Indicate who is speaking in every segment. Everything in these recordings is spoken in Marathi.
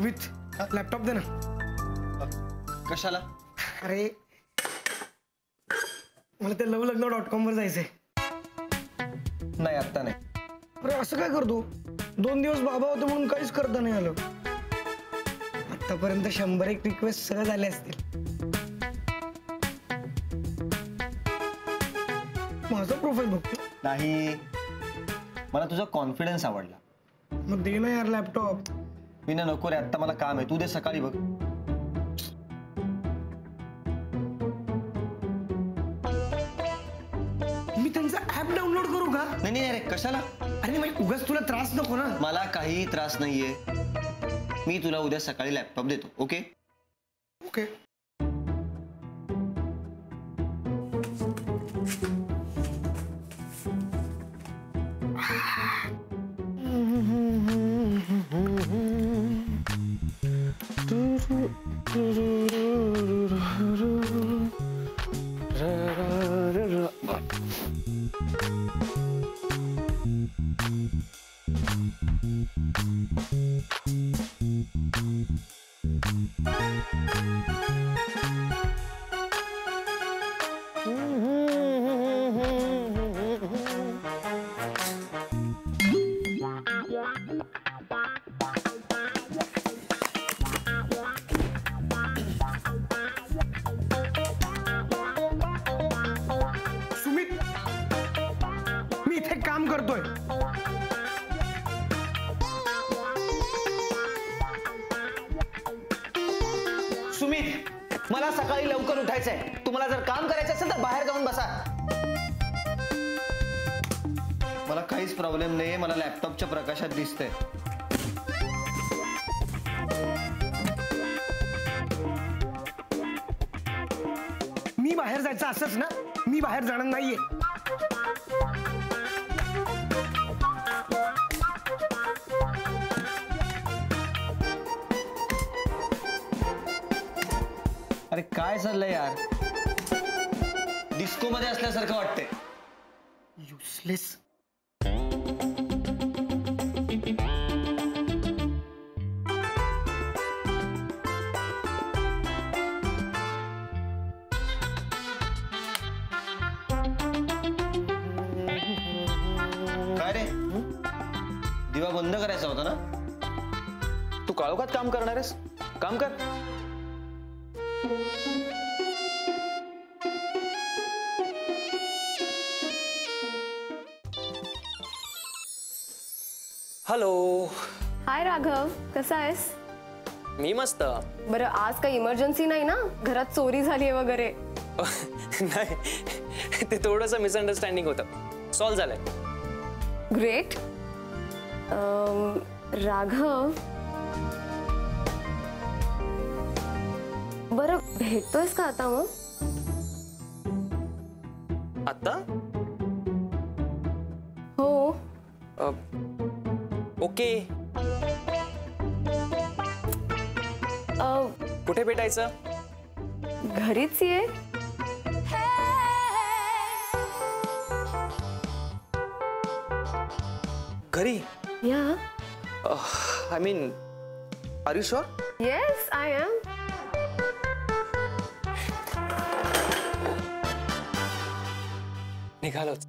Speaker 1: सुमित लॅपटॉप दे ना.
Speaker 2: कशाला?
Speaker 1: अरे मला ते lovelagna.com वर जायचंय.
Speaker 2: नाही आता नाही.
Speaker 1: अरे असं काय करतो? 2 दिवस बाबा होतो म्हणून काहीच करता नाही आलं. आतापर्यंत 101 रिक्वेस्ट सगळं झाले असतील. माझा प्रोफाईल बघतो.
Speaker 2: नाही, मला तुझा कॉन्फिडन्स आवडला.
Speaker 1: मग दे ना यार लॅपटॉप.
Speaker 2: मी ना नको रे, आता मला काम आहे. तू दे सकाळी बघ.
Speaker 1: मी त्यांचा ऍप डाउनलोड करू का?
Speaker 2: नाही नाही अरे कशाला?
Speaker 1: अरे म्हणजे उगाच तुला त्रास नको ना.
Speaker 2: मला काही त्रास नाहीये. मी तुला उद्या सकाळी लॅपटॉप देतो. Okay
Speaker 1: okay. सुमित मी इथे काम करतोय.
Speaker 3: सुमित, मला सकाळी लवकर उठायचंय. तुम्हाला जर काम करायचं असेल तर बाहेर जाऊन बसा.
Speaker 2: मला काहीच प्रॉब्लेम नाहीये. मला लॅपटॉपच्या प्रकाशात दिसतंय.
Speaker 1: मी बाहेर जायचं असंच ना. मी बाहेर जाणार नाहीये.
Speaker 2: अरे काय चाललंय यार? डिस्को मध्ये असल्यासारखं वाटतंय.
Speaker 1: युजलेस.
Speaker 2: काय रे? दिवा बंद करायचा होता ना?
Speaker 3: तू काळोखात काम करणार आहेस? काम कर.
Speaker 4: हॅलो.
Speaker 5: हाय राघव, कसा आहेस?
Speaker 4: मी मस्त.
Speaker 5: बरं आज काही इमर्जन्सी नाही ना? घरात चोरी झाली आहे वगैरे?
Speaker 4: नाही, ते थोडंसं मिसअंडरस्टँडिंग होतं. सॉल्व झालंय.
Speaker 5: ग्रेट. राघव, बरं भेटतोयस का आता मग?
Speaker 4: आता?
Speaker 5: हो.
Speaker 4: ओके. कुठे भेटायचं?
Speaker 5: घरीच ये.
Speaker 4: घरी?
Speaker 5: या.
Speaker 4: I mean, are you sure?
Speaker 5: Yes I am.
Speaker 4: निघालोच.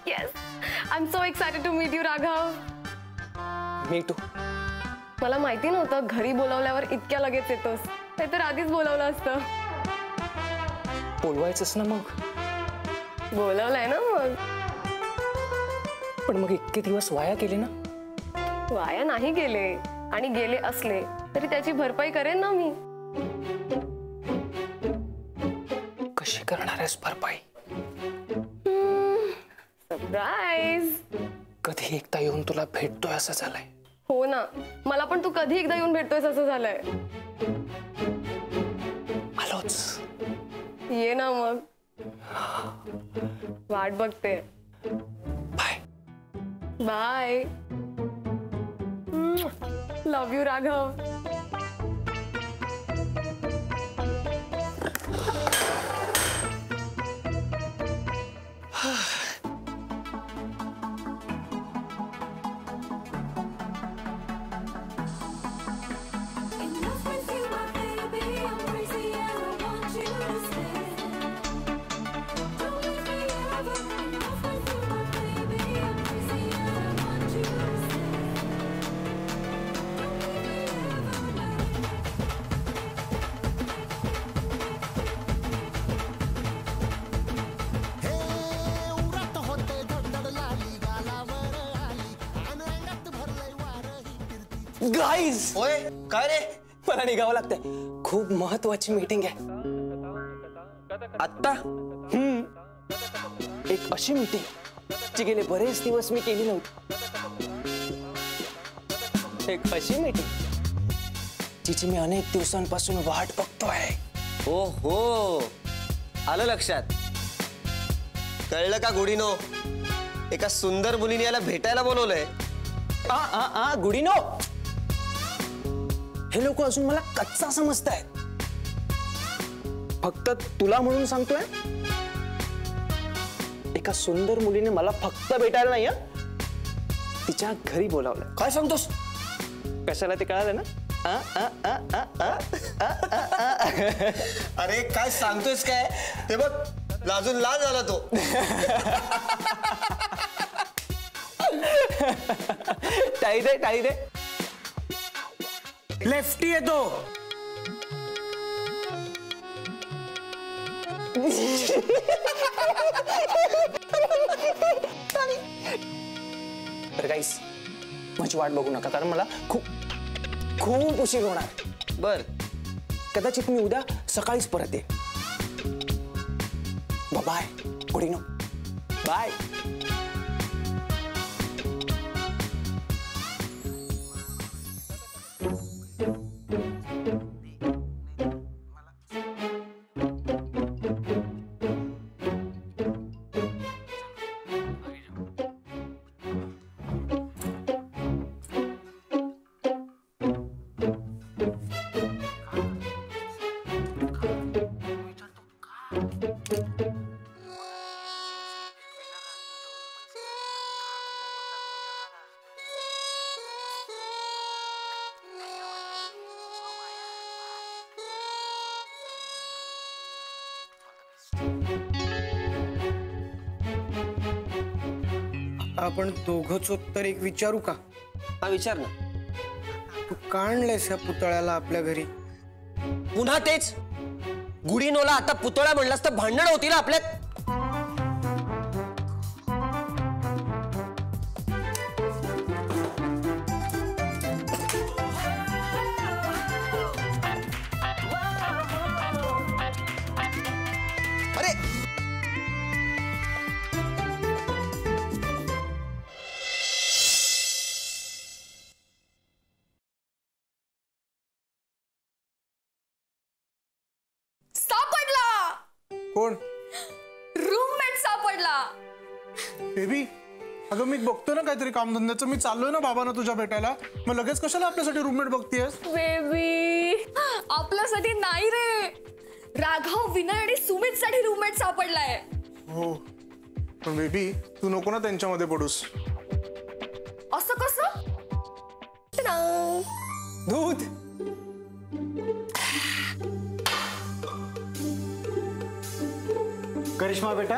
Speaker 5: Yes, I am so excited to meet you Raghav.
Speaker 4: Me too.
Speaker 5: मला माहिती नव्हतं घरी बोलावल्यावर इतक्या लगेच येतोस. ते तर आधीच बोलावलं असतं.
Speaker 4: बोलवायचंच ना मग.
Speaker 5: बोलावलंय ना मग.
Speaker 4: पण मग इतके दिवस वाया गेले ना.
Speaker 5: वाया नाही गेले. आणि गेले असले तरी त्याची भरपाई करेन ना मी.
Speaker 4: कशी करणार आहेस भरपाई?
Speaker 5: सरप्राईज.
Speaker 4: कधी एकदा येऊन तुला भेटतोय असं झालंय.
Speaker 5: हो ना, मला पण तू कधी एकदा येऊन भेटतोयस असं झालंय.
Speaker 4: आलोच.
Speaker 5: ये ना मग. वाट बघते.
Speaker 4: Bye.
Speaker 5: Bye. Love you Raghav.
Speaker 4: Guys
Speaker 2: होय काय रे
Speaker 4: मला निघावं लागतंय, खूप महत्वाची मीटिंग आहे.
Speaker 2: आत्ता
Speaker 4: एक अशी मीटिंग जी गेले बरेच दिवस मी केली नव्हती. एक अशी मीटिंग जिची मी अनेक दिवसांपासून वाट बघतोय.
Speaker 2: हो हो आलं लक्षात. कळलं का गुडीनो, एका सुंदर मुलीने याला भेटायला बोलवलंय.
Speaker 4: गुडीनो, हे लोक अजून मला कच्चा समजतायत. फक्त तुला म्हणून सांगतोय, एका सुंदर मुलीने मला फक्त भेटायला नाही, तिच्या घरी बोलावलंय.
Speaker 2: काय सांगतोस?
Speaker 4: कशाला ते कळालं ना?
Speaker 2: अरे काय सांगतोयस काय? ते बघ लाजून लाज झाला तो.
Speaker 4: टाळी दे, टाळी दे.
Speaker 1: लेफ्टी येतो.
Speaker 4: तर गाईस, माझी वाट बघू नका, कारण मला खूप खूप उशीर होणार.
Speaker 2: बर
Speaker 4: कदाचित मी उद्या सकाळीच परत येईन. बाय गुडीनो, बाय.
Speaker 1: आपण दोघंच तर एक विचारू का?
Speaker 2: हा विचार ना.
Speaker 1: तू का आणलंयस या पुतळ्याला आपल्या घरी?
Speaker 2: पुन्हा तेच. गुडीनोला आता पुतळा म्हणलास तर भांडण होती ना आपल्यात. अरे
Speaker 6: सापडला.
Speaker 1: कोण?
Speaker 6: रूममेट सापडला.
Speaker 7: बेबी, अगं मी बघतो ना काहीतरी कामधंद्याचं. मी चाललोय ना बाबांना तुझ्या भेटायला. मग लगेच कशाला आपल्यासाठी रूममेट बघतेस?
Speaker 6: बेबी, आपल्यासाठी नाही रे, राघव, विनय आणि सुमित साठी रूममेट सापडलाय.
Speaker 7: हो, पण बेबी तू नको ना त्यांच्यामध्ये पडूस.
Speaker 6: असं कसं?
Speaker 4: दूध.
Speaker 1: करिश्मा बेटा,